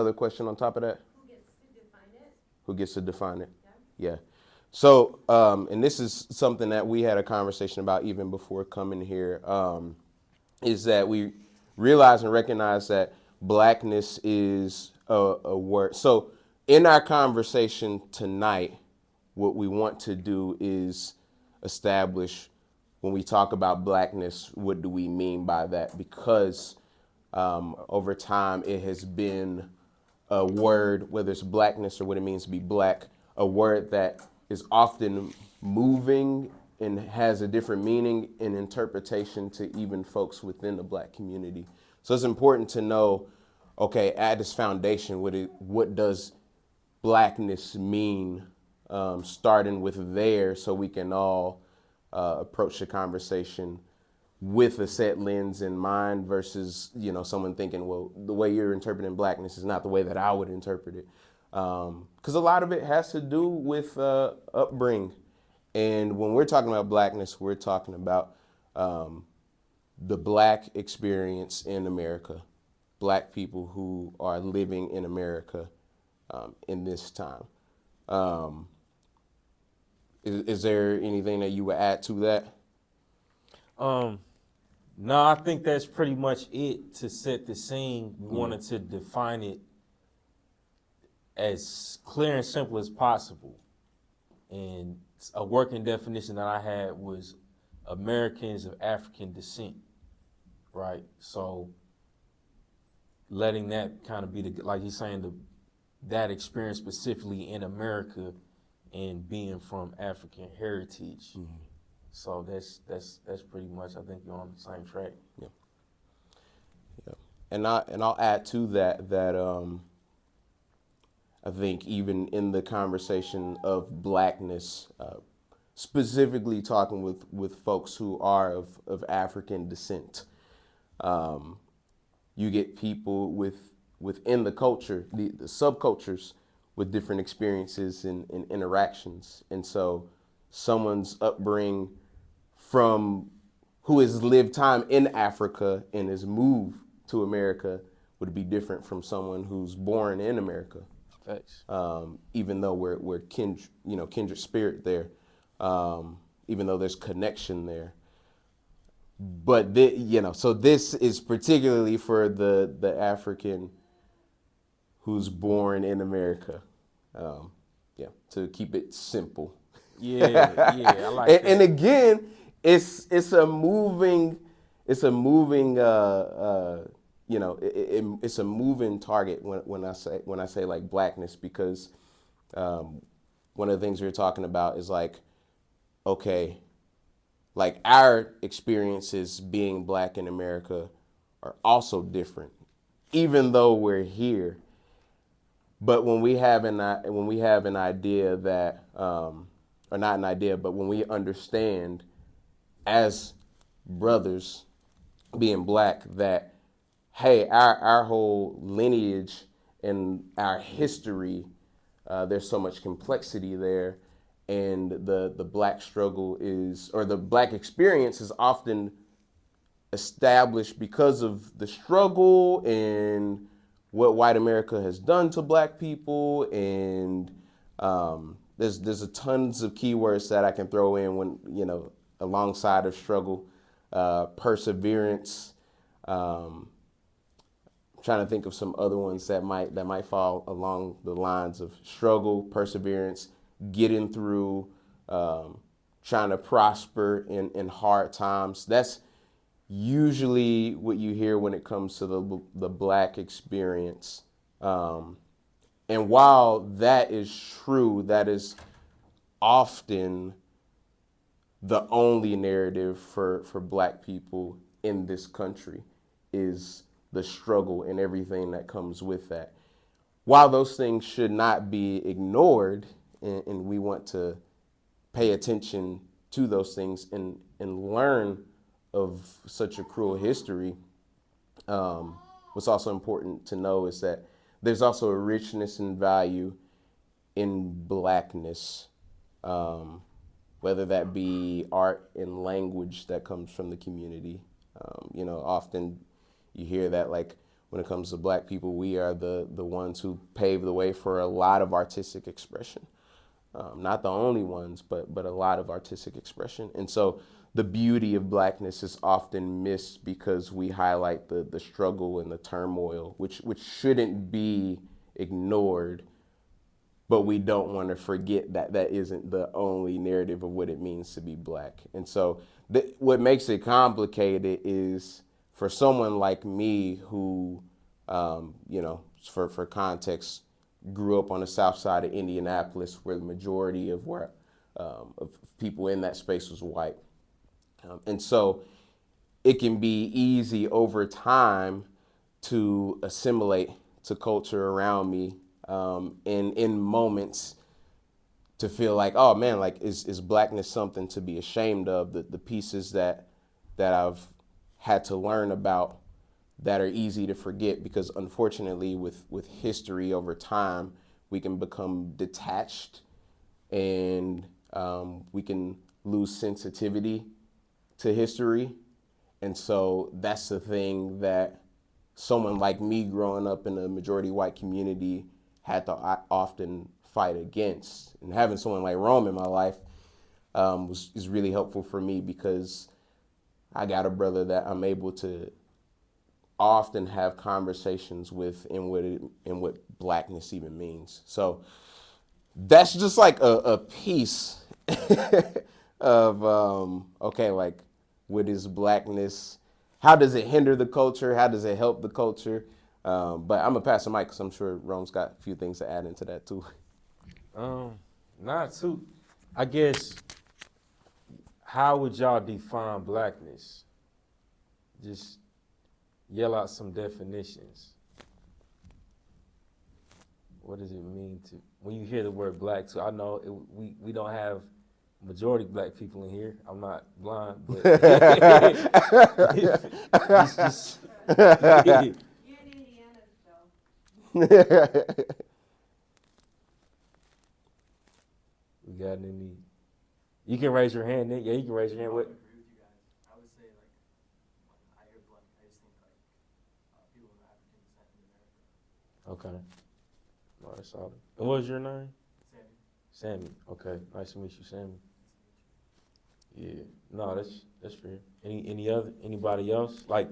Another question on top of that? Who gets to define it? Who gets to define it? Yeah. Yeah. So, and this is something that we had a conversation about even before coming here, is that we realize and recognize that blackness is a word. So, in our conversation tonight, what we want to do is establish when we talk about blackness, what do we mean by that? Because over time, it has been a word, whether it's blackness or what it means to be black, a word that is often moving and has a different meaning and interpretation to even folks within the black community. So it's important to know, okay, at its foundation, what does blackness mean, starting with there, so we can all approach the conversation with a set lens in mind versus, someone thinking, well, the way you're interpreting blackness is not the way that I would interpret it. Because a lot of it has to do with upbringing. And when we're talking about blackness, we're talking about the black experience in America, black people who are living in America in this time. Is there anything that you would add to that? No, I think that's pretty much it to set the scene. We wanted to define it as clear and simple as possible. And a working definition that I had was Americans of African descent, right? So letting that kind of be like he's saying, that experience specifically in America and being from African heritage. Mm-hmm. So that's pretty much, I think you're on the same track. Yeah. Yeah. And I'll add to that I think even in the conversation of blackness, specifically talking with folks who are of African descent, you get people within the culture, the subcultures, with different experiences and interactions. And so someone's upbringing from who has lived time in Africa and has moved to America would be different from someone who's born in America. Thanks. Even though we're kindred spirit there, even though there's connection there. But so this is particularly for the African who's born in America. To keep it simple. Yeah, I like that. And again, it's a moving it's a moving target when I say like blackness, because one of the things we were talking about is like, okay, like our experiences being black in America are also different, even though we're here. But when we have an idea that, or not an idea, but when we understand as brothers being black that, hey, our whole lineage and our history, there's so much complexity there, and the black struggle or the black experience is often established because of the struggle and what white America has done to black people, and there's a tons of keywords that I can throw in when alongside of struggle, perseverance. I'm trying to think of some other ones that might fall along the lines of struggle, perseverance, getting through, trying to prosper in hard times. That's usually what you hear when it comes to the black experience. And while that is true, that is often the only narrative for black people in this country, is the struggle and everything that comes with that. While those things should not be ignored, and we want to pay attention to those things and learn of such a cruel history, what's also important to know is that there's also a richness and value in blackness, whether that be art and language that comes from the community. Often you hear that, like, when it comes to Black people, we are the ones who pave the way for a lot of artistic expression. Not the only ones, but a lot of artistic expression. And so the beauty of Blackness is often missed because we highlight the struggle and the turmoil, which shouldn't be ignored, but we don't want to forget that that isn't the only narrative of what it means to be Black. And so what makes it complicated is for someone like me who, for context, grew up on the south side of Indianapolis, where the majority of of people in that space was white. And so it can be easy over time to assimilate to culture around me, in moments to feel like, oh man, like is Blackness something to be ashamed of? The pieces that I've had to learn about that are easy to forget, because unfortunately with history over time, we can become detached and we can lose sensitivity to history. And so that's the thing that someone like me growing up in a majority white community had to often fight against. And having someone like Rome in my life is really helpful for me, because I got a brother that I'm able to often have conversations with in what Blackness even means. So that's just like a piece of okay, like what is Blackness? How does it hinder the culture? How does it help the culture? But I'm gonna pass the mic because I'm sure Rome's got a few things to add into that too. Not too. I guess, how would y'all define Blackness? Just yell out some definitions. What does it mean to, when you hear the word Black too? I know we don't have majority Black people in here. I'm not blind, but it's just You're in Indiana, though. we got any. You can raise your hand. Yeah, you can raise your hand. What? I agree with you guys. I would say, like, when I hear Black, I just think, like, people of African descent in America. Okay. No, that's solid. And what was your name? Sammy. Sammy. Okay. Nice to meet you, Sammy. Yeah. No, that's fair. Anybody else? Like,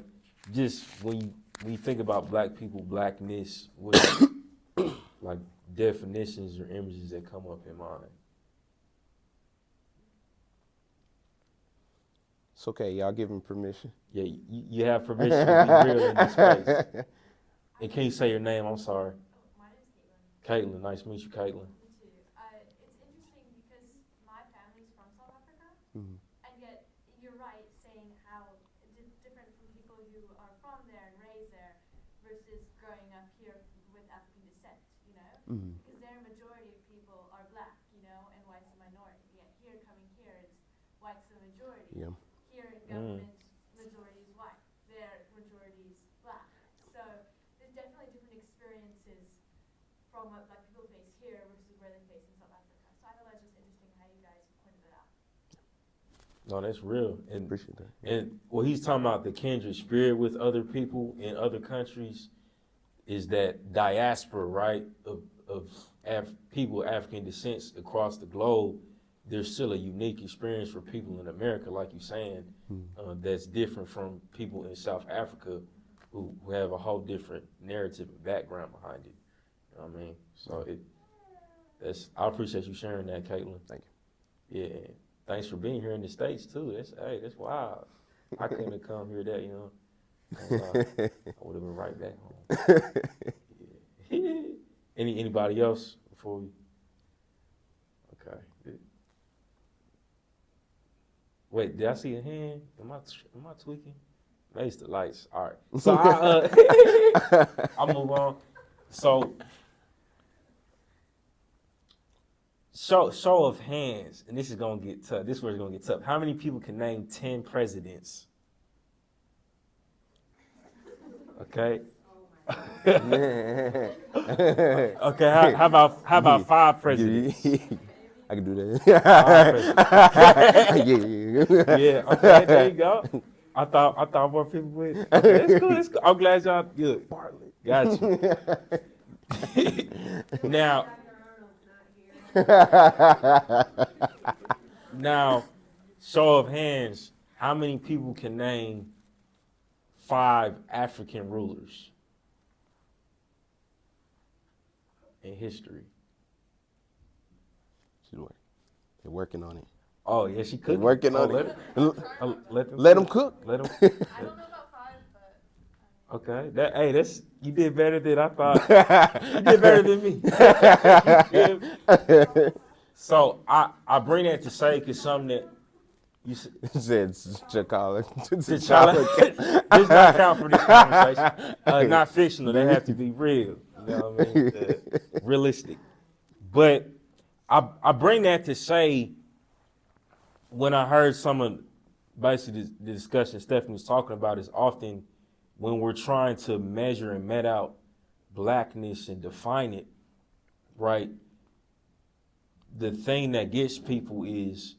just when you think about Black people, Blackness, what like definitions or images that come up in mind? It's okay, y'all give him permission. Yeah, you have permission to be real in this space. And can you say your name? I'm sorry. My name's Caitlin. Caitlin. Nice to meet you, Caitlin. Me too. It's interesting because my family's from South Africa, Mhm. and yet you're right saying how different from people who are from there and raised there versus growing up here with African descent, you know? Mhm. Because their majority of people are Black, you know, and white's the minority. Yet here, coming here, it's white's the majority. Yeah. Here in government, majority is white. Their majority is Black. So there's definitely different experiences from what Black people face here versus where they face in South Africa. So I thought that was just interesting how you guys pointed it out. No, that's real. And Appreciate that. And what he's talking about, the kindred spirit with other people in other countries, is that diaspora, right, of people of African descent across the globe. There's still a unique experience for people in America, like you're saying, that's different from people in South Africa who have a whole different narrative and background behind it. You know what I mean? So I appreciate you sharing that, Caitlin. Thank you. Yeah. Thanks for being here in the States too. That's wild. I couldn't have come here that, you know. I would have been right back home. Yeah. Anybody else before we? Okay. Wait, did I see a hand? Am I tweaking? Maybe it's the lights. All right. So I'll move on. So show of hands, and this is gonna get tough. This is where it's gonna get tough. How many people can name 10 presidents? Okay. Okay. How about 5 presidents? I can do that. Yeah. Okay. There you go. I thought more people would. Okay, it's cool. It's cool. I'm glad y'all good. Got you. Now, now, show of hands, how many people can name 5 African rulers in history? They're working on it. Oh, yeah, she They're could. working on let it. let Let them cook. Let them. I don't know about 5, but Okay. That's you did better than I thought. You did better than me. Yeah. So I bring that to say because something that you Said T'Challa. T'Challa does not count for this conversation. Not fictional. They have to be real. You know what I mean? Realistic. But I bring that to say when I heard some of basically the discussion Stephanie was talking about is often when we're trying to measure and met out blackness and define it, right? The thing that gets people is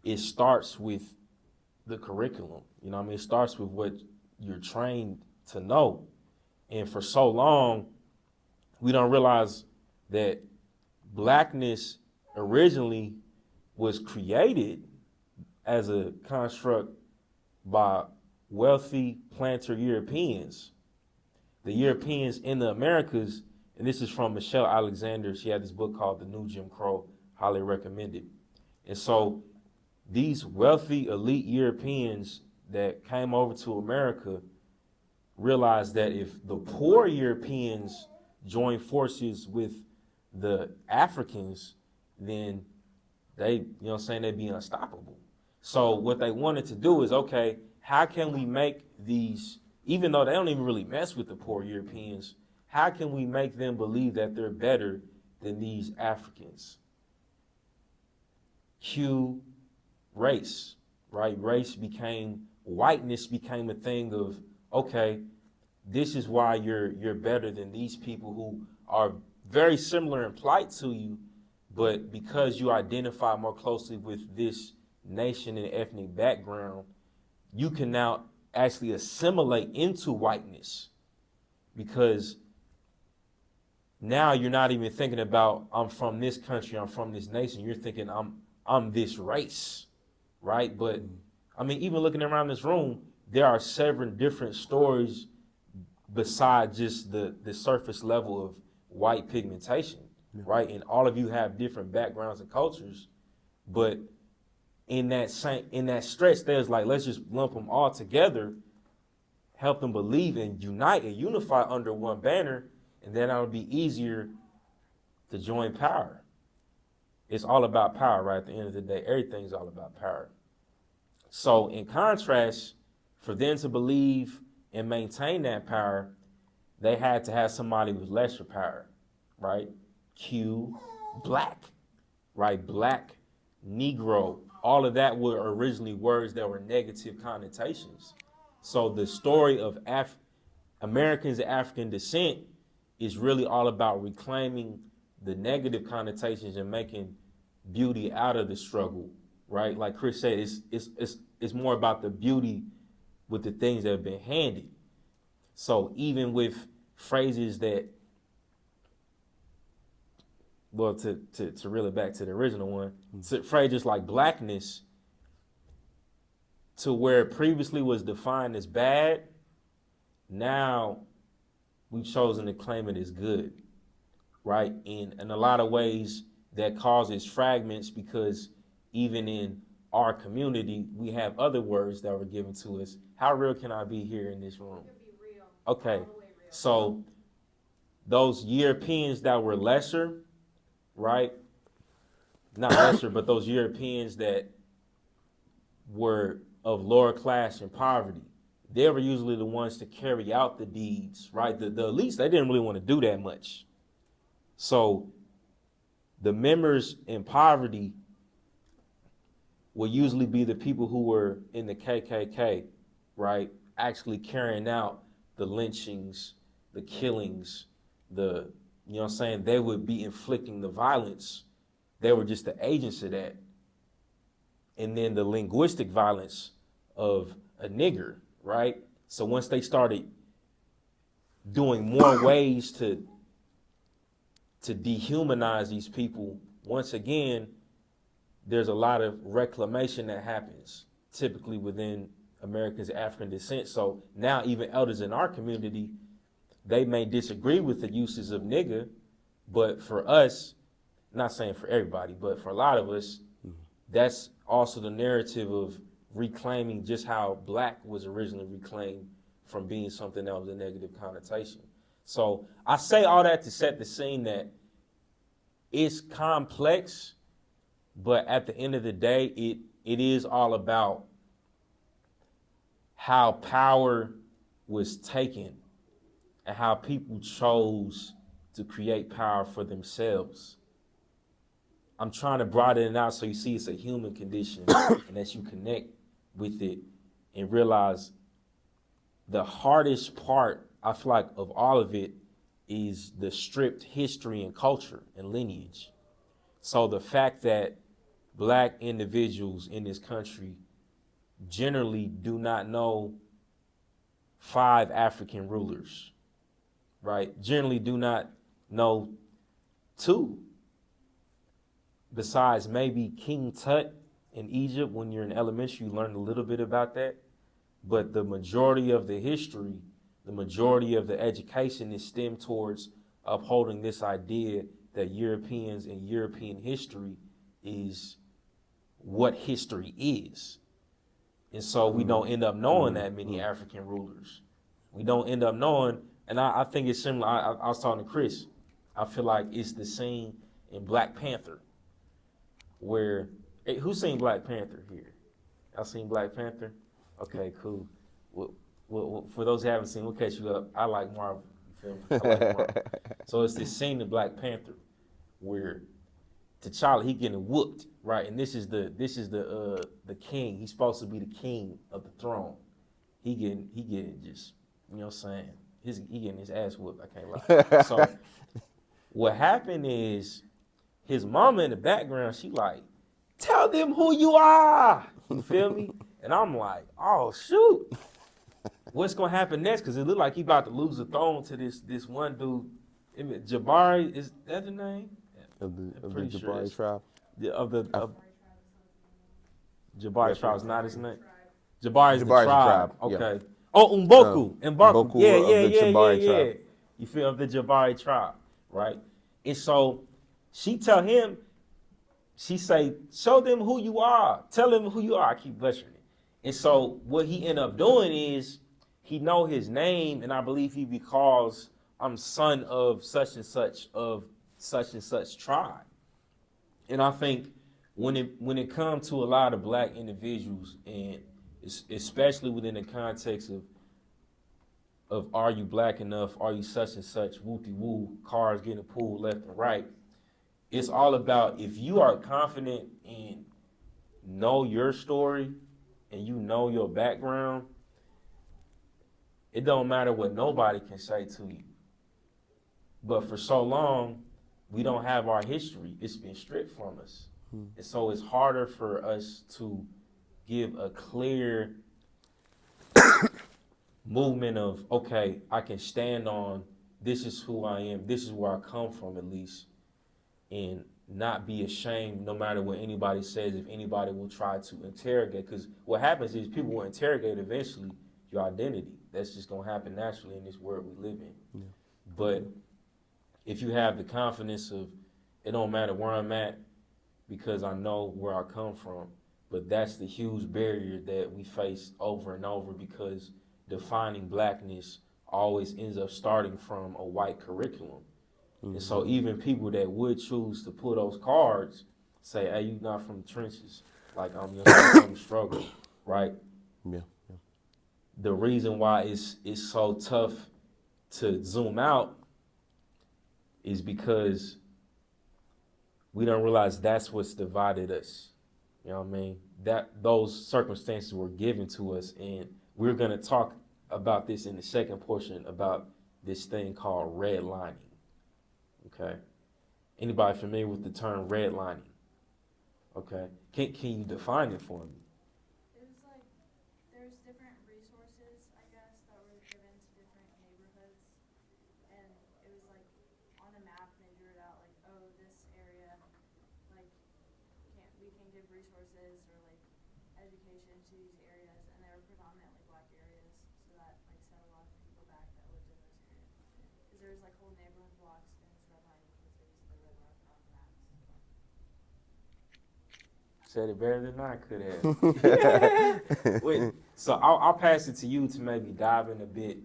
it starts with the curriculum. You know what I mean? It starts with what you're trained to know. And for so long, we don't realize that blackness originally was created as a construct by wealthy planter Europeans. The Europeans in the Americas, and this is from Michelle Alexander. She had this book called The New Jim Crow, highly recommended. And so these wealthy elite Europeans that came over to America realized that if the poor Europeans joined forces with the Africans, then they, you know what I'm saying, they'd be unstoppable. So what they wanted to do is, okay, how can we make these, even though they don't even really mess with the poor Europeans, how can we make them believe that they're better than these Africans? Cue race, right? Whiteness became a thing of, okay, this is why you're better than these people who are very similar in plight to you, but because you identify more closely with this nation and ethnic background, you can now actually assimilate into whiteness, because now you're not even thinking about I'm from this country, I'm from this nation. You're thinking I'm this race, right? But I mean, even looking around this room, there are several different stories besides just the surface level of white pigmentation, right? And all of you have different backgrounds and cultures, but in that stretch, there's like, let's just lump them all together, help them believe and unite and unify under one banner, and then it'll be easier to join power. It's all about power, right? At the end of the day, everything's all about power. So in contrast, for them to believe and maintain that power, they had to have somebody with lesser power, right? Q, black, right? Black, Negro, all of that were originally words that were negative connotations. So the story of Americans of African descent is really all about reclaiming the negative connotations and making beauty out of the struggle, right? Like Chris said, it's more about the beauty with the things that have been handed. So even with phrases that, well, to reel it back to the original one, phrases like blackness, to where it previously was defined as bad, now we've chosen to claim it as good, right? In a lot of ways that causes fragments, because even in our community, we have other words that were given to us. How real can I be here in this room? be real. Okay, so those Europeans that were lesser, right? Not lesser, but those Europeans that were of lower class and poverty, they were usually the ones to carry out the deeds, right? The elites, they didn't really want to do that much. So the members in poverty will usually be the people who were in the KKK, right? Actually carrying out the lynchings, the killings, you know what I'm saying? They would be inflicting the violence. They were just the agents of that. And then the linguistic violence of a nigger, right? So once they started doing more ways to dehumanize these people, once again, there's a lot of reclamation that happens, typically within Americans of African descent. So now even elders in our community, they may disagree with the uses of nigger, but for us, not saying for everybody, but for a lot of us, that's also the narrative of reclaiming just how black was originally reclaimed from being something that was a negative connotation. So I say all that to set the scene that it's complex, but at the end of the day, it is all about how power was taken and how people chose to create power for themselves. I'm trying to broaden it out so you see it's a human condition and that you connect with it and realize the hardest part, I feel like, of all of it is the stripped history and culture and lineage. So the fact that black individuals in this country generally do not know 5 African rulers, right? Generally do not know 2. Besides maybe King Tut in Egypt, when you're in elementary, you learn a little bit about that. But the majority of the history, the majority of the education is stemmed towards upholding this idea that Europeans and European history is what history is. And so we don't end up knowing that many African rulers. We don't end up knowing, and I think it's similar. I was talking to Chris. I feel like it's the scene in Black Panther where, hey, who's seen Black Panther here? Y'all seen Black Panther? Okay, cool. Well, for those who haven't seen, we'll catch you up. I like Marvel. You feel me? I like Marvel. So it's this scene in Black Panther where T'Challa, he getting whooped, right? And this is the king. He's supposed to be the king of the throne. He getting just, you know what I'm saying? He getting his ass whooped. I can't lie. So what happened is his mama in the background, she like, tell them who you are. You feel me? And I'm like, oh shoot, what's gonna happen next? Because it looked like he about to lose the throne to this one dude. Jabari, is that the name? Of the Jabari tribe. Jabari tribe is not his name. Jabari is the Jabari's tribe. the tribe, yeah. Okay. Oh, Mboku. Mboku of the Jabari tribe. You feel the Jabari tribe, right? And so she tell him, she say, show them who you are. Tell them who you are. I keep butchering it. And so what he end up doing is he know his name, and I believe he recalls, I'm son of such and such of such and such tribe. And I think when it comes to a lot of black individuals, and especially within the context of are you black enough, are you such and such, whoopty-woo, cars getting pulled left and right, it's all about if you are confident and know your story and you know your background, it don't matter what nobody can say to you. But for so long, we don't have our history. It's been stripped from us. And so it's harder for us to give a clear movement of, okay, I can stand on, this is who I am, this is where I come from at least, and not be ashamed no matter what anybody says, if anybody will try to interrogate. Because what happens is people will interrogate eventually your identity. That's just going to happen naturally in this world we live in. Yeah. But if you have the confidence of, it don't matter where I'm at because I know where I come from, but that's the huge barrier that we face over and over, because defining blackness always ends up starting from a white curriculum. And so even people that would choose to pull those cards say, hey, you not from the trenches. Like, I'm from the struggle, right? Yeah. The reason why it's so tough to zoom out is because we don't realize that's what's divided us. You know what I mean? That those circumstances were given to us, and we're gonna talk about this in the second portion about this thing called redlining. Okay. Anybody familiar with the term redlining? Okay. Can you define it for me? There's different we can give resources or like education to these areas, and they were predominantly black areas, so that like set a lot of people back that lived in those areas. Because there's like whole neighborhood blocks and it's redlining because they used the red line on the maps. Said it better than I could have. Wait, so I'll pass it to you to maybe dive in a bit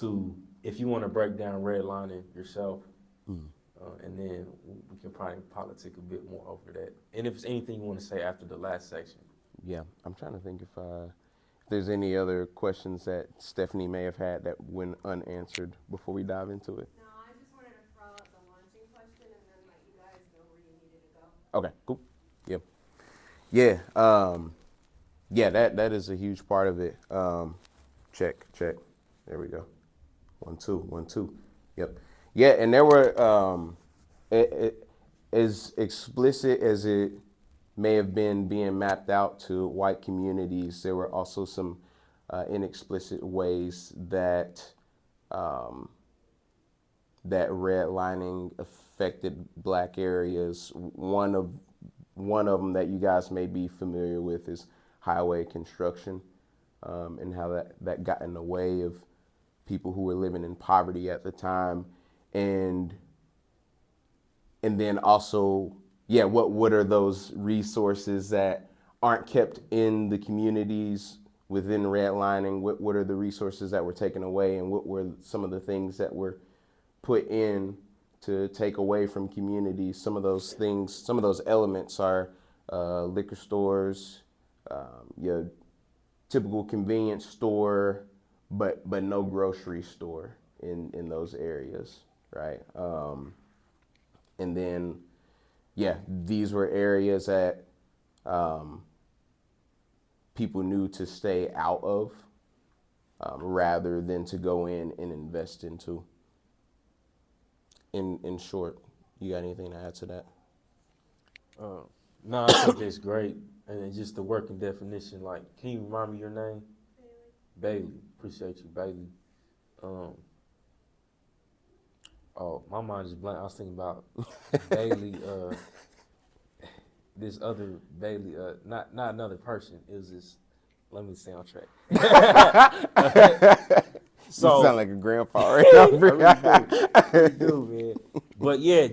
to if you want to break down redlining yourself, and then we can probably politic a bit more over that. And if there's anything you want to say after the last section. Yeah, I'm trying to think if there's any other questions that Stephanie may have had that went unanswered before we dive into it. No, I just wanted to throw out the launching question and then let you guys know where you needed to go. Okay, cool. Yep. Yeah. Yeah, that is a huge part of it. Check. There we go. 1 2 1 2. Yep. Yeah, and there were as explicit as it may have been being mapped out to white communities, there were also some inexplicit ways that that redlining affected black areas. One of them that you guys may be familiar with is highway construction, and how that got in the way of people who were living in poverty at the time, and then also, yeah, what are those resources that aren't kept in the communities within redlining? What are the resources that were taken away, and what were some of the things that were put in to take away from communities? Some of those things, some of those elements are liquor stores, your typical convenience store, but no grocery store in those areas, right? And then, yeah, these were areas that people knew to stay out of, rather than to go in and invest into. In short, you got anything to add to that? No, I think that's great. And it's just the working definition, like, can you remind me your name? Bailey. Appreciate you, Bailey. Oh, my mind is blank. I was thinking about Bailey, this other Bailey, not another person. It was this, let me stay on track. So, you sound like a grandpa right I now. really do, man. But yeah,